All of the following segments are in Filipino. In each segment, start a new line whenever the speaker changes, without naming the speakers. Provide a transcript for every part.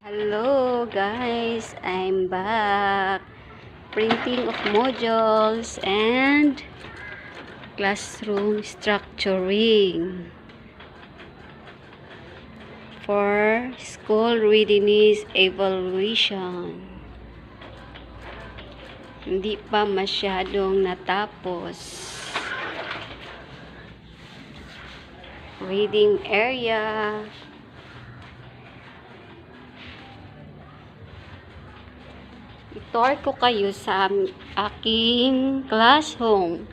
Hello guys, I'm back. Printing of modules and classroom structuring for school readiness evaluation. Hindi pa masyadong natapos. Reading area. I-tour ko kayo sa aking classroom.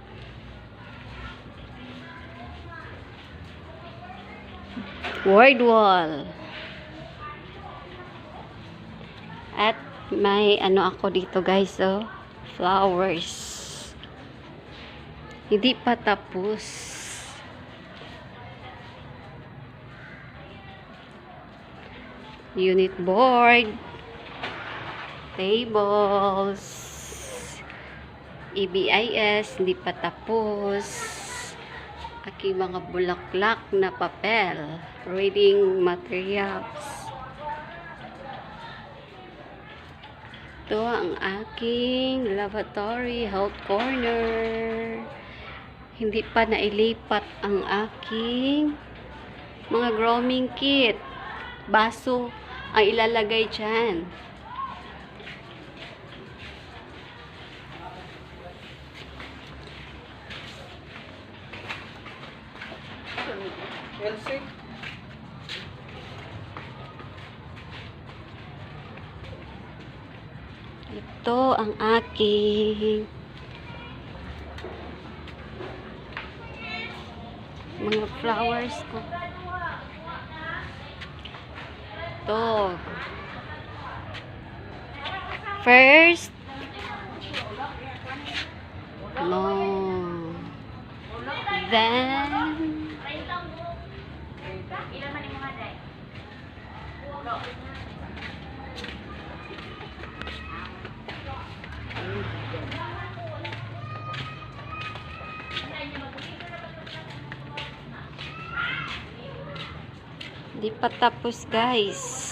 Word wall. At may ano ako dito guys, oh, flowers. Hindi pa tapos. Unit board. Tables. EBIS, hindi pa tapos. Aking mga bulaklak na papel. Reading materials. Ito ang aking lavatory health corner. Hindi pa nailipat ang aking mga grooming kit. Baso ang ilalagay dyan.
Elsie?
Ito ang aking mga flowers ko. Ito. First, long. Then, di pa tapos guys.